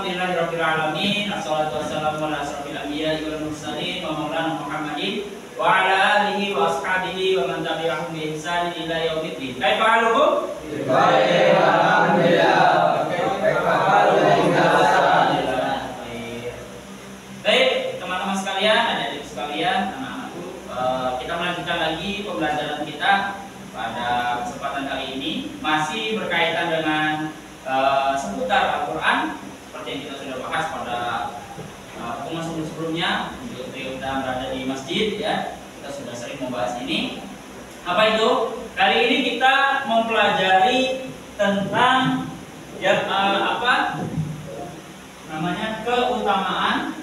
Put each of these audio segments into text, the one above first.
alhamdulillahirabbil alamin. Assalatu wassalamu ala asrofil anbiya'i wal mursalin wa maulana Muhammadin wa ala alihi wa ashabihi wa man tabi'ahum bi ihsanin ila yaumiddin. Kaifa halukum? Baik, alhamdulillah. Kaifa halukum? Baik, teman-teman sekalian, adik-adik sekalian, anak-anakku, kita melanjutkan lagi pembelajaran kita pada kesempatan kali ini, masih berkaitan dengan seputar Al-Quran seperti yang kita sudah bahas pada pertemuan sebelumnya. Untuk kita berada di masjid, ya, kita sudah sering membahas ini. Apa itu? Kali ini kita mempelajari tentang ya, keutamaan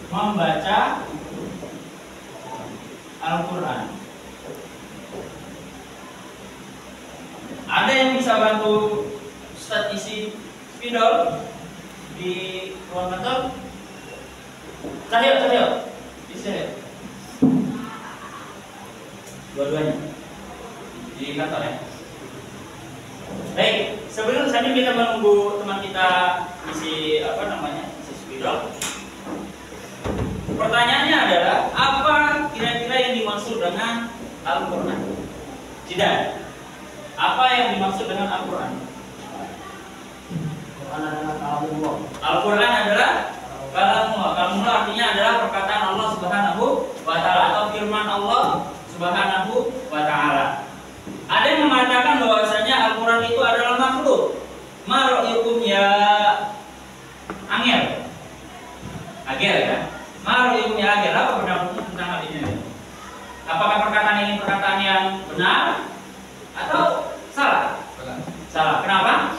membaca Al-Quran. Ada yang bisa bantu Ustadz isi spidol di ruang kantor? Cahyo, isi dua-duanya di kantor, ya. Baik, sebelum kita menunggu teman kita isi isi spidol. Pertanyaannya adalah, apa kira-kira yang dimaksud dengan Al-Quran? Tidak. Apa yang dimaksud dengan Al-Quran? Al-Quran adalah kalamullah. Kalamullah artinya adalah perkataan Allah Subhanahu wa Ta'ala atau firman Allah Subhanahu wa Ta'ala. Ada yang mengatakan bahwasanya Al-Quran itu adalah makhluk. Ma ra'yukum ya Agel, ya. Ma ra'yukum ya Agel. Apa pendapatmu tentang hal ini? Apakah perkataan ini perkataan yang benar atau salah? Salah. Kenapa?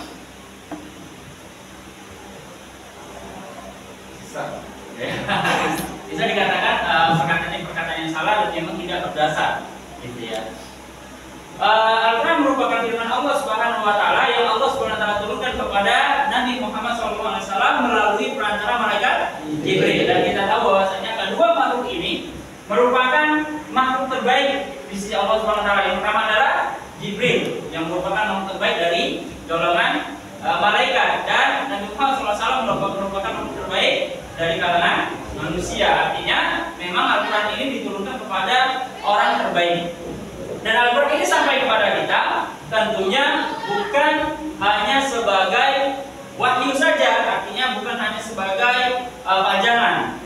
Bisa dikatakan perkataan ini perkataan yang salah dan memang tidak berdasar, gitu ya. Al-Quran merupakan firman Allah Subhanahu wa Ta'ala yang Allah Subhanahu wa Ta'ala turunkan kepada Nabi Muhammad SAW melalui perantara malaikat Jibril. Dan kita tahu bahwasanya kedua makhluk ini merupakan makhluk terbaik di sisi Allah Subhanahu wa Ta'ala. Yang pertama adalah Jibril, yang merupakan makhluk terbaik dari golongan malaikat, dan Nabi Muhammad SAW merupakan makhluk terbaik dari kalangan manusia. Artinya memang Al-Quran ini diturunkan kepada orang terbaik. Dan Al-Quran ini sampai kepada kita tentunya bukan hanya sebagai wahyu saja, artinya bukan hanya sebagai pajangan.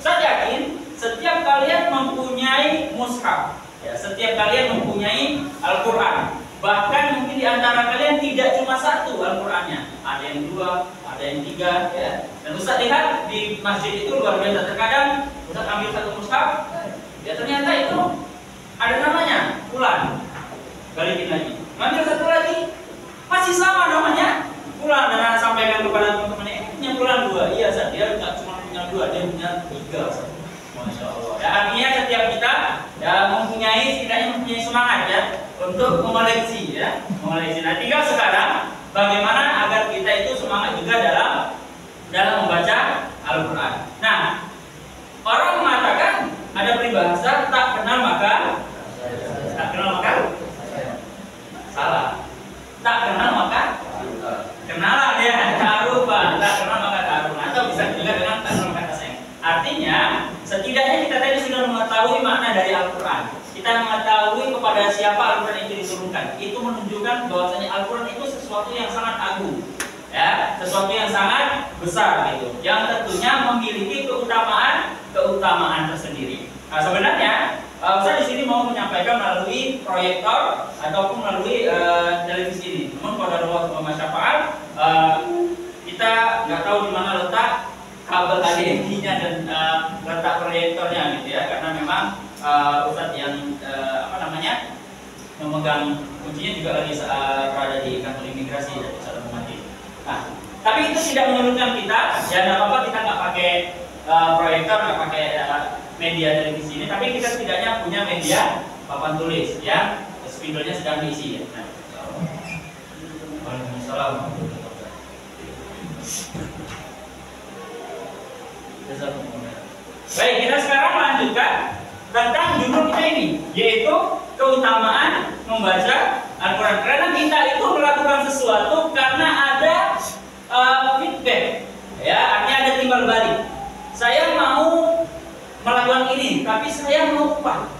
Saya yakin setiap kalian mempunyai mushaf, ya, setiap kalian mempunyai Al-Quran. Bahkan mungkin di antara kalian tidak cuma satu Al-Qurannya, ada yang dua, ada yang tiga, ya. Dan Ustaz lihat di masjid itu luar biasa. Terkadang Ustaz ambil satu mushaf, ya ternyata itu ada namanya Fulan, balikin lagi. Ambil satu lagi, masih sama namanya Fulan. Dan saya sampaikan kepada teman-teman, ini punya Fulan dua. Iya, Ustaz, dia tidak cuma punya dua, dia punya tiga, Ustaz. Masya Allah. Ya, artinya setiap kita setidaknya mempunyai semangat, ya, untuk mengoleksi, ya, mengoleksi. Nah, tinggal sekarang bagaimana agar kita itu semangat juga dalam membaca Al-Quran. Nah, orang mengatakan ada peribahasa, tak kenal maka salah. Tak kenal maka kenalan, ya, ta'arufan. Tak kenal maka ta'arufan, atau bisa juga dengan tak kenal maka sayang. Artinya setidaknya kita tadi sudah mengetahui makna dari Al-Quran. Kita mengetahui kepada siapa Al-Quran itu diturunkan. Itu menunjukkan bahwasanya Al-Quran itu sesuatu yang sangat agung, ya, sesuatu yang sangat besar, gitu, yang tentunya memiliki keutamaan tersendiri. Nah, sebenarnya saya di sini mau menyampaikan melalui proyektor ataupun melalui televisi ini. Namun pada Allah syafaat, kita nggak tahu di mana letak kabel HDMI-nya dan letak proyektornya, gitu ya, karena memang Ustadz yang memegang kuncinya juga lagi berada di kantor imigrasi dari Ustadz Muhammad. Nah, tapi itu tidak menyurutkan kita, ya, nggak apa-apa kita nggak pakai proyektor, nggak pakai media televisi ini, tapi kita setidaknya punya media papan tulis yang spidolnya sedang diisi, ya. Nah, Waalaikumsalam. Baik, kita sekarang lanjutkan tentang judul kita ini, yaitu keutamaan membaca Al-Quran. Karena kita itu melakukan sesuatu karena ada feedback, ya, artinya ada timbal balik. Saya mau melakukan ini, tapi saya mau upah,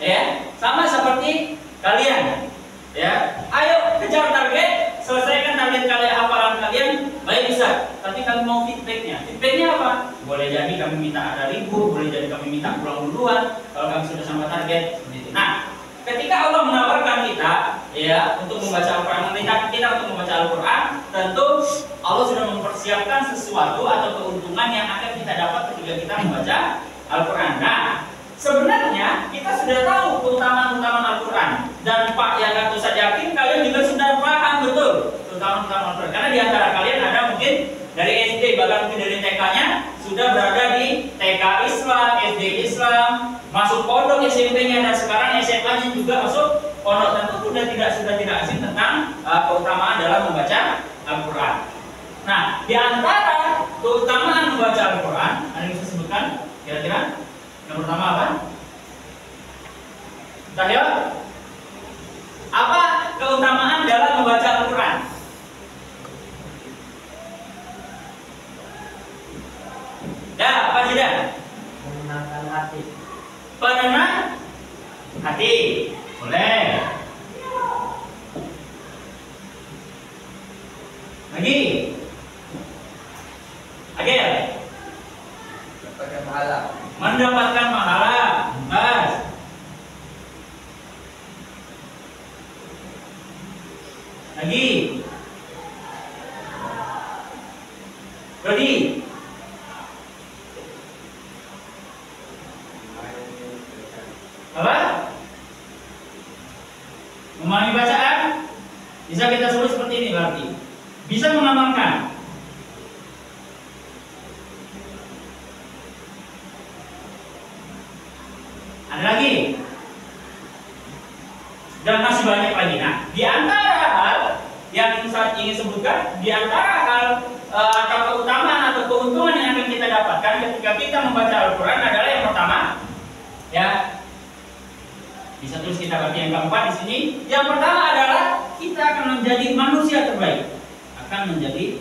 ya, sama seperti kalian, ya. Ayo kejar target, selesaikan target kalian, hafalan kalian, baik bisa. Tapi kami mau feedbacknya. Feedbacknya apa? Boleh jadi kami minta ada libur, boleh jadi kami minta pulang duluan kalau kami sudah sampai target, seperti itu. Nah, ketika Allah menawarkan kita, ya, untuk membaca Al-Quran, memerintahkan kita untuk membaca Al-Quran, tentu Allah sudah mempersiapkan sesuatu atau keuntungan yang akan kita dapat ketika kita membaca Al-Quran. Nah, sebenarnya kita sudah tahu keutamaan-keutamaan Al-Quran, dan Pak Yagat Ustaz yakin kalian juga sudah paham betul keutamaan-keutamaan Al-Quran. Karena di antara kalian ada mungkin dari SD, bahkan mungkin dari TK-nya sudah berada di TK Islam, SD Islam, masuk pondok SMP-nya, dan sekarang SMA-nya juga masuk pondok. Tentu sudah tidak asing tentang keutamaan dalam membaca Al-Quran. Nah, di antara keutamaan membaca Al-Quran, ada yang bisa sebutkan kira-kira? Yang pertama apa? Tahyo? Apa keutamaan dalam membaca Al-Quran? Ya, apa saja? Menenangkan hati. Penenang hati. Boleh. Lagi. Agil. Mendapatkan pahala. Mendapatkan pahala. Mas. Lagi. Rodi. Apa? Memahami bacaan? Bisa kita sebut seperti ini berarti. Bisa mengamalkan. Ada lagi? Dan masih banyak lagi. Nah, di antara hal yang saya ingin sebutkan, di antara hal atau keutamaan atau keuntungan yang akan kita dapatkan ketika kita membaca Al-Quran adalah yang pertama, ya. Bisa terus kita bagi yang keempat di sini. Yang pertama adalah kita akan menjadi manusia terbaik. Akan menjadi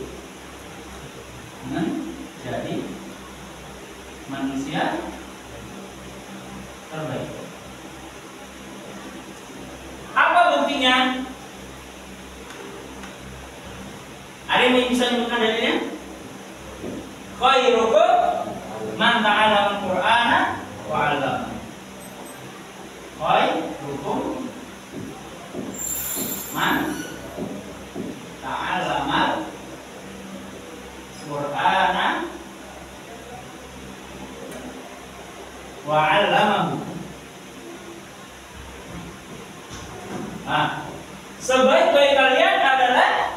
manusia terbaik. Apa buktinya? Ada yang bisa menyebutkan dalilnya? Khairukum man ta'allama al-Qur'ana wa 'allama. Khairukum man ta'allama al-Qur'ana wa 'allamahu. Nah, sebaik-baik kalian adalah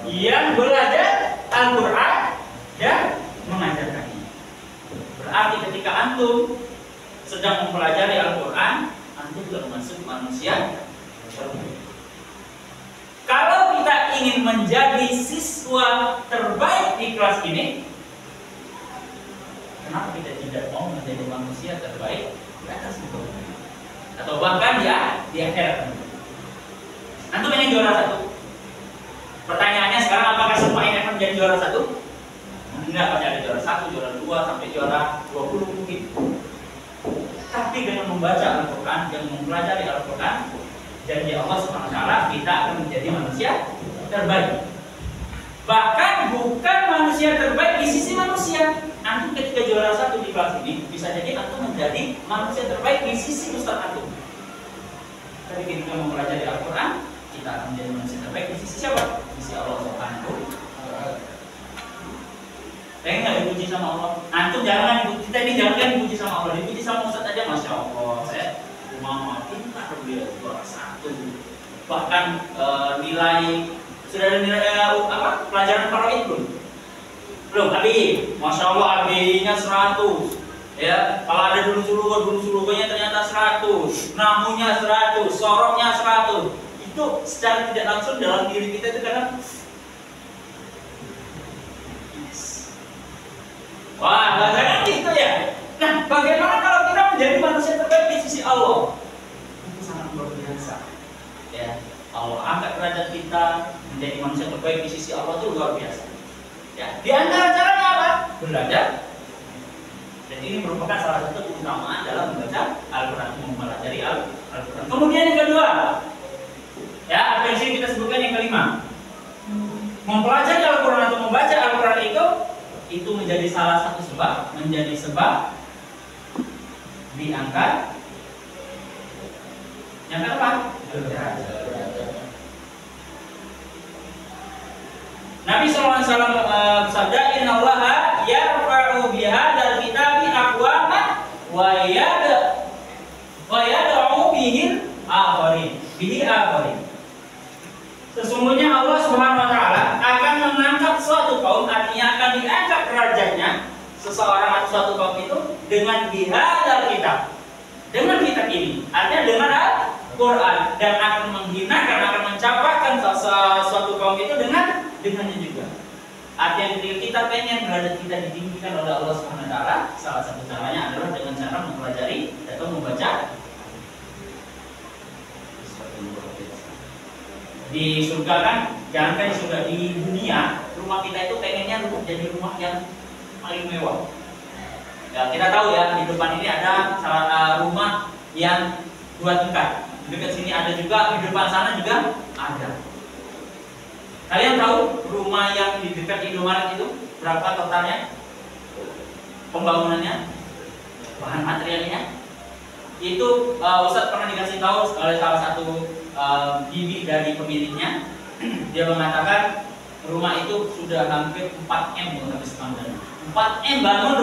yang belajar Al-Quran dan mengajarkannya. Berarti ketika antum sedang mempelajari Al-Quran, antum termasuk manusia terbaik. Kalau kita ingin menjadi siswa terbaik di kelas ini, kenapa kita tidak mau menjadi manusia terbaik di atas itu? Atau bahkan di akhirat. Antum ingin juara satu. Pertanyaannya sekarang, apakah semua ini akan menjadi juara satu? Enggak, pasti ada juara satu, juara dua, sampai juara 20 mungkin. Tapi dengan membaca Al-Quran, dengan mempelajari Al-Quran, janji Allah SWT, kita akan menjadi manusia terbaik. Bahkan bukan manusia terbaik di sisi manusia. Antum ketika juara satu di kelas ini, bisa jadi antum menjadi manusia terbaik di sisi Ustaz antum. Tapi ketika mempelajari Al-Quran, kita akan menjadi manusia terbaik di sisi siapa? Di sisi Allah Subhanahu wa Ta'ala. Pengen nggak dipuji sama Allah? Antum jangan dipuji, kita ini jangan dipuji sama Allah, dipuji sama Ustaz aja, masya Allah. Saya umama pintar beliau juara satu. Bahkan nilai sudah ada nilai pelajaran faraid belum? Habib, masya Allah Habibnya 100. Ya, kalau ada dulu sulugonya ternyata 100, namunya 100, soroknya 100. Itu secara tidak langsung dalam diri kita itu kadang, wah, bahkan gitu ya. Nah, bagaimana kalau kita menjadi manusia terbaik di sisi Allah? Itu sangat luar biasa. Allah angkat derajat kita menjadi manusia terbaik di sisi Allah itu luar biasa. Ya, di antara caranya apa? Belajar. Dan ini merupakan salah satu keutamaan dalam membaca Al-Quran, mempelajari Al-Quran. Kemudian yang kedua, ya, apa yang sini kita sebutkan yang kelima, mempelajari Al-Quran atau membaca Al-Quran itu menjadi salah satu sebab, menjadi sebab diangkat yang apa? Nabi SAW bersabda, Innallaha yarfa'u bihadzal kitabi aqwaman wa yad'u bihi akharin. Sesungguhnya Allah Subhanahu wa taala akan mengangkat suatu kaum, artinya akan diangkat derajatnya seseorang atau suatu kaum itu dengan bihadzal kitab. Dengan kitab ini, artinya dengan Al-Quran, dan akan menghinakan, akan mencapakan suatu kaum itu dengannya juga. Artinya ketika kita pengen derajat kita ditinggikan oleh Allah Subhanahu wa taala, salah satu caranya adalah dengan cara mempelajari atau membaca. Di surga kan, jangankan di surga, di dunia, rumah kita itu pengennya jadi rumah yang paling mewah. Ya, kita tahu ya, di depan ini ada salah rumah yang 2 tingkat. Di dekat sini ada juga, di depan sana juga ada. Kalian tahu rumah yang di dekat Indomaret itu berapa totalnya? Pembangunannya, bahan materialnya? Itu Ustadz pernah dikasih tahu oleh salah satu bibi dari pemiliknya. Dia mengatakan rumah itu sudah hampir 4M habis bangunan. 4M bangun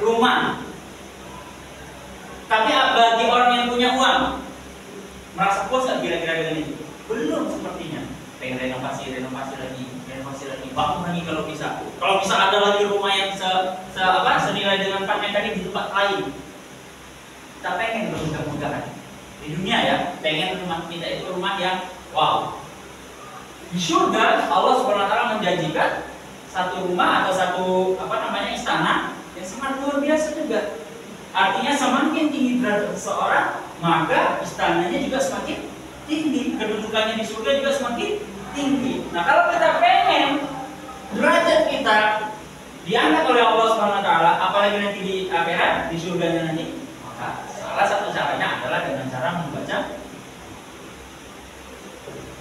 rumah. Tapi bagi orang yang punya uang, merasa puas nggak kira-kira dengan itu? Belum sepertinya. Pengen renovasi lagi, bangun lagi kalau bisa. Kalau bisa ada lagi rumah yang senilai dengan 4M tadi di tempat lain. Kita pengen bermegah-megahan. Di dunia ya, pengen rumah kita itu rumah yang wow. Di surga Allah Subhanahu wa taala menjanjikan satu rumah atau satu istana yang sangat luar biasa juga. Artinya semakin tinggi derajat seseorang, maka istananya juga semakin tinggi, kedudukannya di surga juga semakin tinggi. Nah, kalau kita pengen derajat kita diangkat oleh Allah Subhanahu wa taala, apalagi nanti di akhirat, di surganya nanti, maka salah satu caranya adalah dengan cara membaca.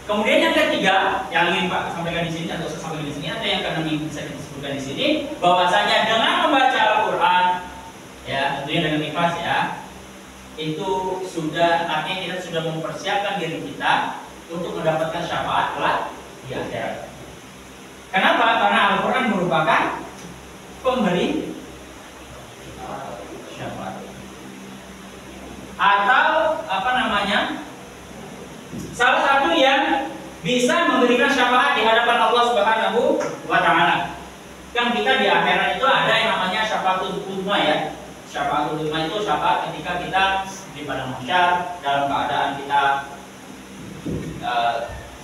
Kemudian yang ketiga, yang ingin Pak sampaikan di sini atau saya sampaikan di sini, atau yang keenam yang bisa disebutkan di sini, bahwasanya dengan membaca Al-Quran, ya tentunya dengan ikhlas ya, itu sudah artinya kita sudah mempersiapkan diri kita untuk mendapatkan syafaat kelak di akhirat. Kenapa? Karena Al-Quran merupakan pemberi syafaat. Atau salah satu yang bisa memberikan syafaat di hadapan Allah Subhanahu wa taala. Kan kita di akhirat itu ada yang namanya syafaatul uzma ya. Syafaatul uzma itu syafaat ketika kita di padang mahsyar dalam keadaan kita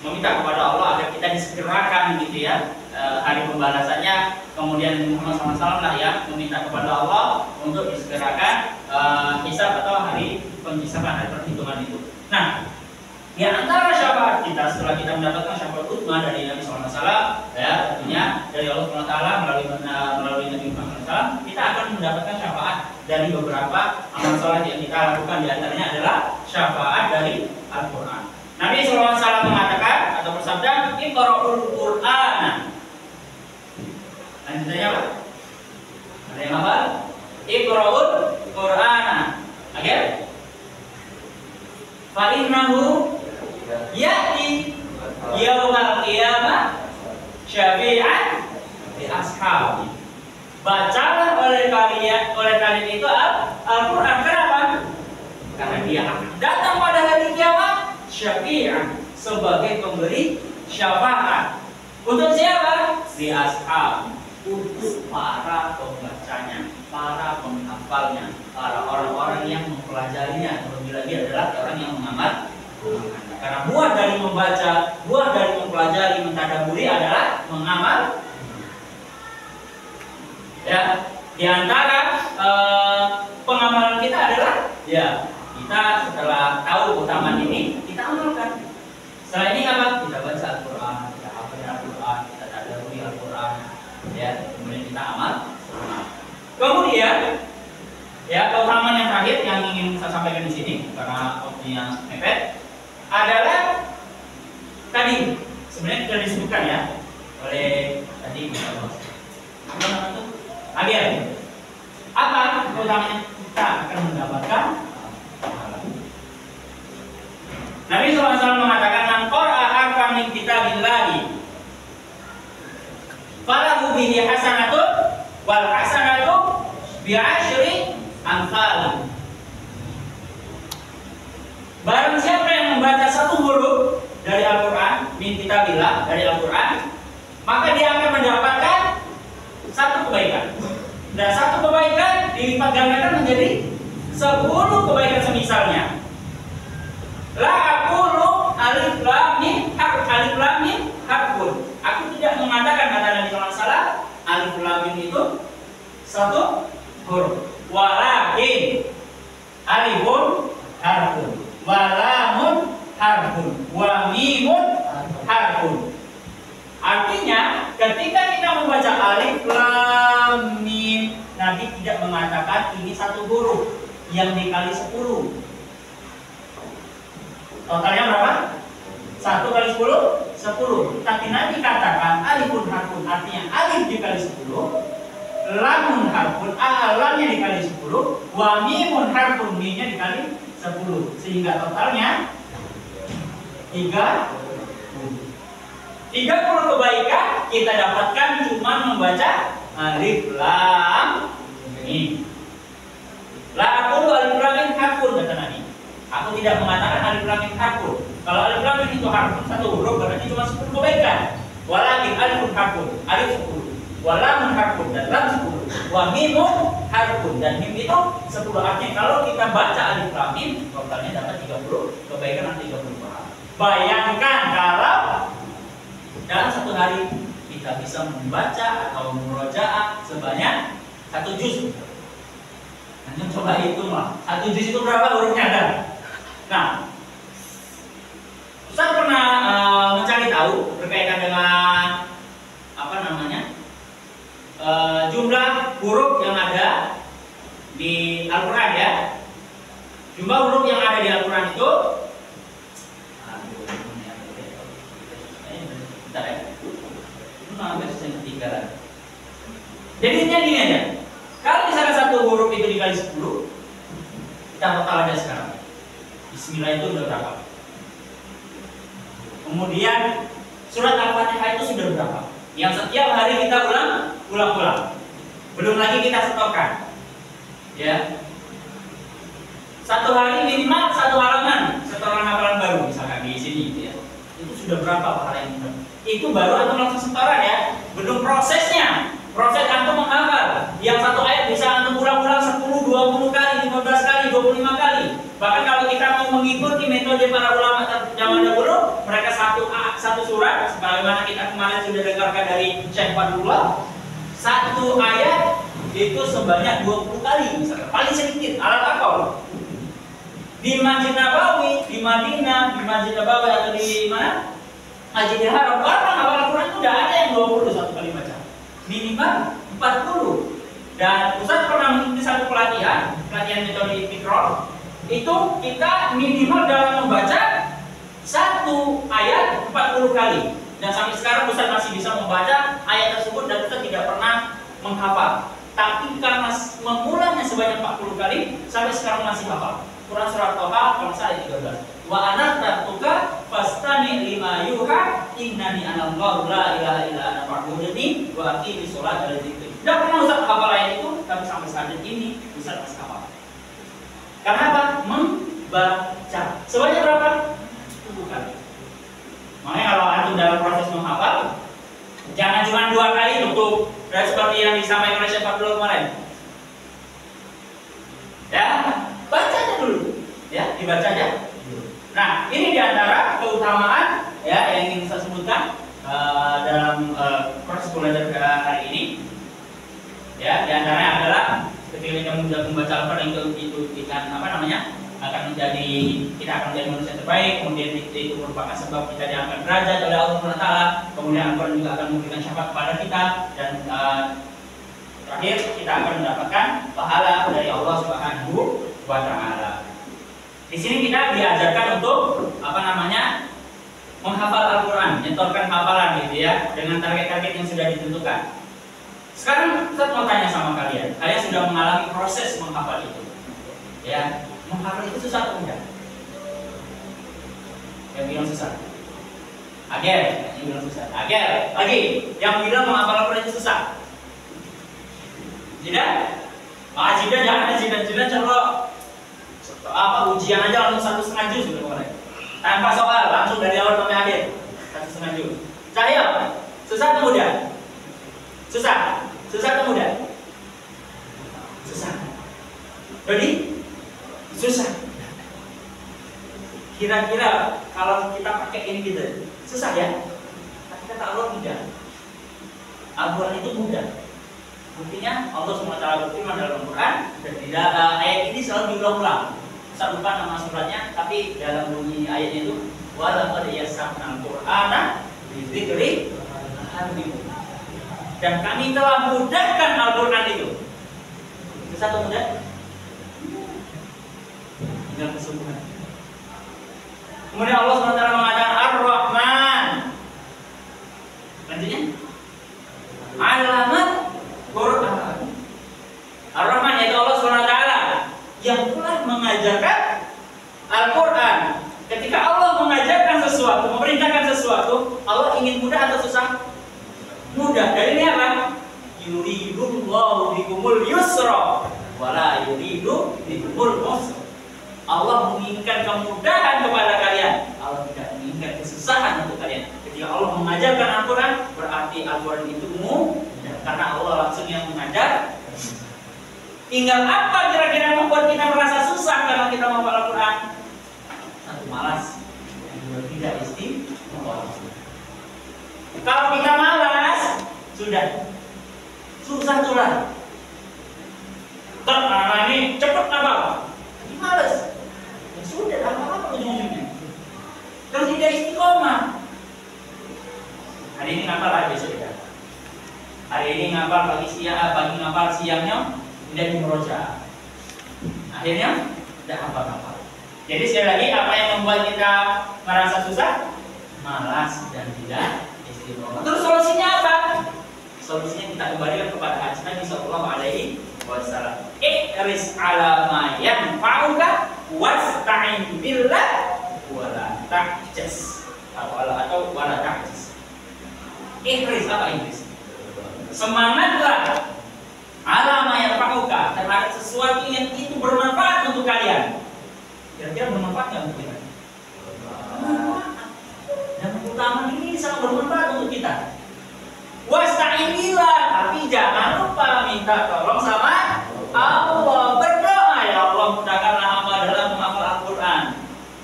meminta kepada Allah agar kita disegerakan gitu ya, hari pembalasannya. Kemudian Muhammad SAW lah ya meminta kepada Allah untuk disegerakan hisab atau hari penghisaban, hari perhitungan itu. Nah, di antara syafaat kita setelah kita mendapatkan syafaat uzma dari Nabi SAW, ya tentunya dari Allah SWT melalui Nabi Muhammad SAW, kita akan mendapatkan syafaat dari beberapa amal sholat yang kita lakukan. Di antaranya adalah syafaat dari Al-Quran. Nabi SAW mengatakan atau bersabda, Iqra'ul Qur'ana. Lanjutannya apa? Ada yang hafal? Iqra'ul Qur'ana. Oke? Fa innahu ya'ti yaumal qiyamah syafi'an li ashabi. Bacalah oleh kalian itu Al-Quran. Kenapa? Karena dia akan datang pada hari kiamat syafi'an, sebagai pemberi syafaat. Untuk siapa? Li ashabi, untuk para pembacanya, para penghafalnya, para orang-orang yang mempelajarinya. Terlebih lagi adalah orang yang mengamal. Karena buah dari membaca, buah dari mempelajari, mentadaburi adalah mengamal. Ya, di antara pengamalan kita adalah ya kita setelah tahu keutamaan ini kita amalkan. Setelah ini apa? Kita baca Al-Quran, kita hafal Al-Quran, kita tadabburi Al-Quran, ya, kemudian kita amal. Kemudian, ya, keutamaan yang terakhir yang ingin saya sampaikan di sini karena waktunya mepet adalah tadi sebenarnya sudah disebutkan ya oleh tadi apa namanya itu? Abian. Apa keutamanya? Kita akan mendapatkan pahala. Nabi SAW mengatakan man qara'a harfan min kitabillahi falahu bihi hasanatun wal hasanatu bi'asyri amthal. Barang siapa yang membaca satu huruf dari Al-Quran, min kitabillah, dari Al-Quran, maka dia akan mendapatkan satu kebaikan. Dan satu kebaikan dilipat gandakan menjadi 10 kebaikan semisalnya. La aqulu alif lam mim harfun. Aku tidak mengatakan, kata Nabi SAW, alif lam mim itu satu huruf. Walakin alifun harfun, walamun harfun, wa mimun harfun. Artinya ketika kita membaca alif lam mim, Nabi tidak mengatakan ini satu huruf yang dikali 10. Totalnya berapa? 1 kali 10? 10. Tapi Nabi katakan alifun harfun, artinya alif dikali 10, lamun harfun, lamnya dikali 10, wa mimun harfun, mimnya dikali 10. Sehingga totalnya 30 kebaikan kita dapatkan cuma membaca alif lam mim. La aqulu alif lam mim harfun, kata Nabi. Aku tidak mengatakan alif lam mim harfun. Kalau alif lam mim itu harfun, satu huruf, berarti cuma 10 kebaikan. Walakin alifun harfun, alif 10. Walamun harfun, dan lam 10. Wa mimun harfun, dan mim itu 10. Artinya kalau kita baca alif lam mim, totalnya dapat 30 kebaikan dan 30 pahala. Bayangkan kalau dalam satu hari kita bisa membaca atau murojaah sebanyak 1 juz. Nanti coba hitung lah, 1 juz itu berapa hurufnya ada. Nah, Ustaz pernah mencari tahu berkaitan dengan apa namanya jumlah huruf yang ada di Al-Quran ya. Jumlah huruf yang ada di Al-Quran itu bentar ya. Ini hampir yang ketiga lah. Jadi gini aja. Kalau misalnya satu huruf itu dikali 10, kita total aja sekarang. Bismillah itu udah berapa? Kemudian surat Al-Fatihah itu sudah berapa? Yang setiap hari kita ulang. Belum lagi kita setorkan. Ya. Satu hari minimal 1 halaman setoran hafalan baru misalkan di sini gitu ya. Itu sudah berapa pahala yang benar? Itu baru antum langsung setoran ya, belum prosesnya. Proses antum menghafal, yang satu ayat bisa antum ulang-ulang 10, 20 kali, 15 kali, 25 kali. Bahkan kalau kita mau mengikuti metode para ulama zaman dahulu, mereka satu surat, sebagaimana kita kemarin sudah dengarkan dari Syekh Fadlullah, satu ayat itu sebanyak 20 kali misalnya, paling sedikit alat akal. Di Masjid Nabawi, di Madinah, di Masjid Nabawi atau di mana? Masjidil Haram, orang hafal Al-Quran itu tidak ada yang 20 satu kali baca, minimal 40. Dan Ustaz pernah mengikuti satu pelatihan metode Fikrol. Itu kita minimal dalam membaca satu ayat 40 kali. Dan sampai sekarang Ustaz masih bisa membaca ayat tersebut dan Ustaz tidak pernah menghafal. Tapi karena mengulangnya sebanyak 40 kali, sampai sekarang masih hafal. Quran surat Toha, kalau ayat 13. Wa anatatuka fastami lima yuha innani anallahu la ilaha illa ana fa'budni wa aqimi sholata li dzikri. Tidak pernah Ustaz hafal ayat itu, tapi sampai saat ini Ustaz masih hafal. Karena apa? Membaca. Sebanyak berapa? 10 kali. Makanya kalau antum dalam proses menghafal, jangan cuma 2 kali untuk dan seperti yang disampaikan oleh Syekh Fadlul kemarin. Ya, baca aja dulu. Ya, dibaca aja. Nah, ini diantara keutamaan ya yang ingin saya sebutkan dalam proses belajar hari ini. Ya, diantaranya adalah ketika kita sudah membaca Al-Quran itu dengan apa namanya kita akan menjadi manusia terbaik, kemudian itu merupakan sebab kita diangkat derajat oleh Allah SWT, kemudian Al-Quran juga akan memberikan syafaat kepada kita, dan terakhir kita akan mendapatkan pahala dari Allah SWT. Di sini kita diajarkan untuk menghafal Al-Quran, nyetorkan hafalan gitu ya, dengan target-target yang sudah ditentukan. Sekarang Ustaz mau tanya sama kalian sudah mengalami proses menghafal itu, ya? Menghafal itu susah atau mudah? Yang bilang susah? Agel, yang bilang susah. Agel, lagi. Yang bilang menghafal Al-Quran itu susah. Tidak? Jangan kalau ujian aja langsung 1,5 juz gitu kemarin. Tanpa soal, langsung dari awal sampai akhir 1,5 juz. Cahaya, susah atau mudah? Susah. Susah atau mudah? Susah. Jadi susah. Kira-kira kalau kita pakai ini gitu, susah ya? Tapi kata Allah tidak. Al-Quran itu mudah. Buktinya Allah SWT berfirman dalam Al-Quran, dan tidak ayat ini selalu diulang-ulang. Saya lupa nama suratnya, tapi dalam bunyi ayatnya itu walaqad yassarnal Qur'ana lidzikri dan kami telah mudahkan Al-Quran itu. Susah atau mudah? Tinggal kesungguhan. Kemudian Allah SWT mengatakan Ar-Rahman. Lanjutnya Alamat Quran. Ar-Rahman yaitu Allah SWT yang telah mengajarkan Al-Quran. Ketika Allah mengajarkan sesuatu, memerintahkan sesuatu, Allah ingin mudah atau susah? Mudah. Dari ini apa? Yuridullahu bikumul yusra wala yuridu bikumul usra. Allah menginginkan kemudahan kepada kalian. Allah tidak menginginkan kesusahan untuk kalian. Ketika Allah mengajarkan Al-Quran, berarti Al-Quran itu mudah, karena Allah langsung yang mengajar. Tinggal apa kira-kira membuat kita merasa susah kalau kita menghafal Al-Quran? Satu, malas. Yang kedua, tidak istiqomah. Kalau kita malas, sudah susah tulah. Ini cepet apa? Ini malas. Ya sudah, apa ujung-ujungnya? Terus tidak istiqomah. Hari ini ngapal aja sudah. Hari ini ngapal pagi ngapal siangnya tidak dimeroja. Akhirnya tidak hafal-hafal. Jadi sekali lagi, apa yang membuat kita merasa susah? Malas dan tidak istiqomah. Terus solusinya apa? Solusinya kita kembalikan kepada hadis Nabi sallallahu alaihi wasallam. Ihris ala ma yanfa'uka wasta'in billah wala ta'jaz. Atau wala ta'jaz. Ihris apa Inggris? Semangatlah alama yang pakuka terhadap sesuatu yang itu bermanfaat untuk kalian. Kira-kira bermanfaat nggak untuk kita? Dan utama ini sangat bermanfaat untuk kita. Wasta'inillah, tapi jangan lupa minta tolong sama Allah. Berdoa, ya Allah mudahkanlah hamba dalam menghafal Al-Quran.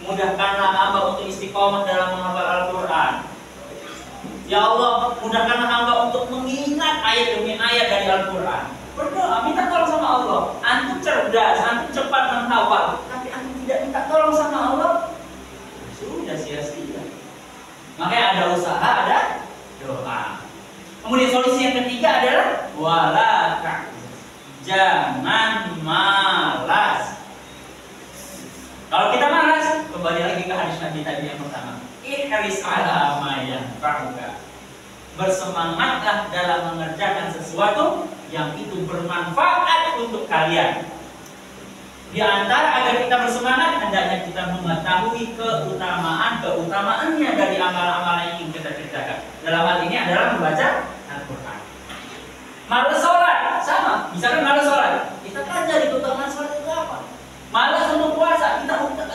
Mudahkanlah hamba untuk istiqomah dalam menghafal Al-Quran. Ya Allah, mudahkanlah hamba untuk mengingat ayat demi ayat dari Al-Quran. Berdoa, minta tolong sama Allah. Antum cerdas, antum cepat menghafal, tapi antum tidak minta tolong sama Allah, sudah sia-sia. Makanya ada usaha, ada doa. Kemudian solusi yang ketiga adalah wala ta'jaz. Jangan malas. Kalau kita malas, kembali lagi ke hadis Nabi tadi yang pertama. Ihris ala ma yanfa'uka. Bersemangatlah dalam mengerjakan sesuatu yang itu bermanfaat untuk kalian. Di antara agar kita bersemangat, hendaknya kita mengetahui keutamaannya dari amalan-amalan yang ingin kita kerjakan. Dalam hal ini adalah membaca Al-Quran. Malas sholat, sama. Misalkan malas sholat, kita pelajari keutamaan sholat itu apa. Malas untuk puasa,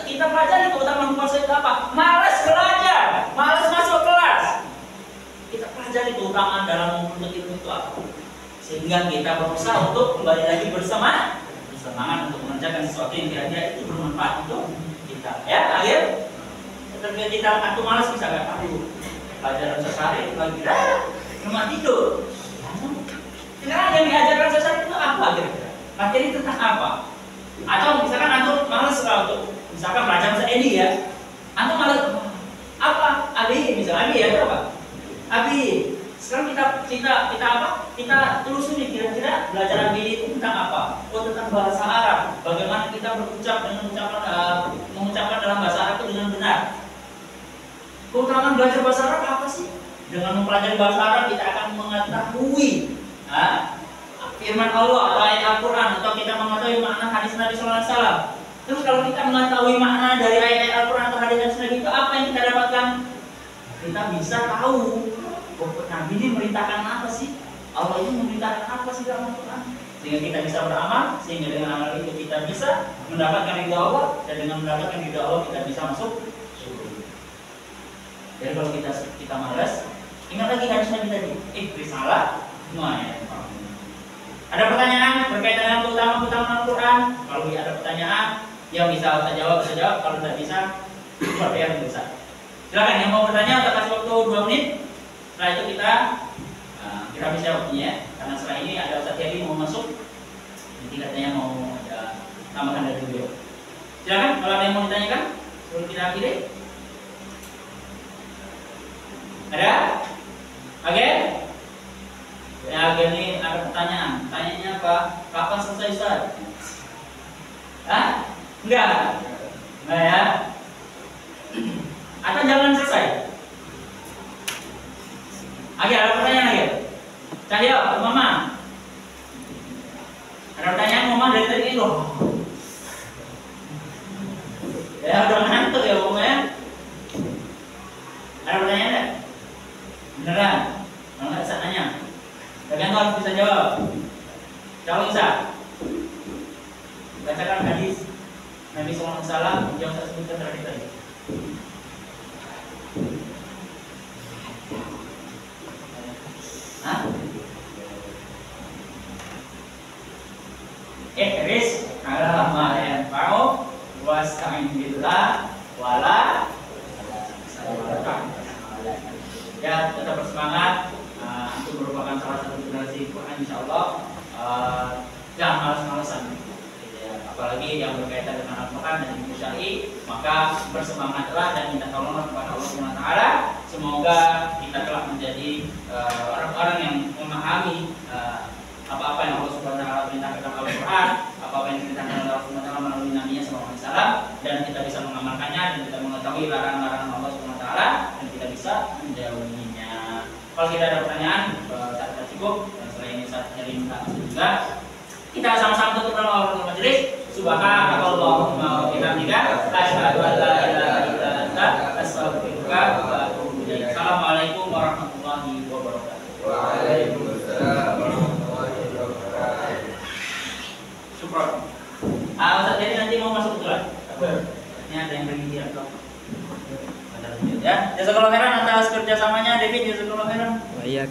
kita pelajari keutamaan puasa itu apa. Malas belajar, malas masuk kelas, kita pelajari keutamaan dalam menuntut ilmu itu apa. Sehingga kita berusaha untuk kembali lagi bersemangat untuk mengerjakan sesuatu yang kira-kira itu bermanfaat untuk kita. Ya, akhir ketika kita antum malas misalkan, pelajaran sehari lagi cuma tidur. Sekarang yang diajarkan sehari itu apa kira-kira? Materi tentang apa? Atau misalkan antum malas untuk misalkan belajar bahasa Edi ya, antum malas apa? ABY misalnya ABY ya apa? ABY. Sekarang kita apa? Kita telusuri kira-kira belajar ABY itu tentang apa? Oh, tentang bahasa Arab. Bagaimana kita berucap dengan mengucapkan dalam bahasa Arab itu dengan benar. Keutamaan belajar bahasa Arab apa sih? Dengan mempelajari bahasa Arab kita akan mengetahui firman Allah atau ayat Al-Quran, atau kita mengetahui makna hadis Nabi SAW. Terus kalau kita mengetahui makna dari ayat Al-Quran atau hadis Nabi itu, apa yang kita dapatkan? Kita bisa tahu Nabi ini merintahkan apa sih? Allah ini memerintahkan apa sih dalam Al-Quran? Sehingga kita bisa beramal, sehingga dengan amal itu kita bisa mendapatkan ridha Allah, dan dengan mendapatkan ridha Allah kita bisa masuk surga. Jadi kalau kita malas, ingat lagi hadis Nabi tadi, risalah lumayan. Ada pertanyaan berkaitan dengan keutamaan Al-Quran? Kalau ada pertanyaan yang bisa saya jawab, kalau tidak bisa, berbiar bisa. Silakan yang mau bertanya, kita kasih waktu 2 menit. Setelah itu kita habis waktunya ya. Karena setelah ini ada Ustaz Yadi mau masuk, nanti katanya mau ada tambahan dari beliau. Silakan kalau ada yang mau ditanyakan sebelum kita akhiri. Ada? Oke? Ya, gini ada pertanyaan. Tanyanya apa? Kapan selesai Ustaz? Hah? Enggak? Enggak ya? Atau jangan selesai? Oke, ada pertanyaan lagi? Cahyo, Mama. Ada pertanyaan Mama dari tadi loh. Ya udah ngantuk ya Mama ya. Ada pertanyaan enggak? Beneran? Kalau enggak bisa nanya. Kalian harus bisa jawab. Kalau bisa, bacakan hadis Nabi SAW yang saya sebutkan tadi. Hah? Ihris ala ma yanfa'u wasta'in billah wala ya, tetap bersemangat. Itu merupakan salah satu generasi Quran, insyaallah. Jangan malas-malasan, apalagi yang berkaitan dengan Al-Quran dan ilmu syar'i, maka bersemangatlah dan minta tolonglah kepada Allah Subhanahu wa taala. Semoga kita telah menjadi orang-orang yang memahami apa-apa yang Allah Subhanahu wa taala perintahkan dalam Al-Quran, apa-apa yang diperintahkan oleh Allah Subhanahu wa taala melalui Nabi-Nya sallallahu alaihi wasallam, dan kita bisa mengamalkannya, dan kita mengetahui larangan-larangan Allah Subhanahu wa taala, dan kita bisa menjauhinya. Kalau tidak ada pertanyaan, saat kita cukup, dan setelah ini saat jadi minta juga. Kita sama-sama tutup dalam majelis. Subhanakallahumma wa bihamdika, asyhadu an la ilaha illa anta, astaghfiruka wa atubu ilaik. Assalamualaikum warahmatullahi wabarakatuh. Waalaikumsalam warahmatullahi wabarakatuh. Syukron. Ustaz jadi nanti mau masuk kelas. Ini ada yang pergi dia atau ya. Jazakallahu khairan atas kerjasamanya, David. Jazakallahu khairan. Baik.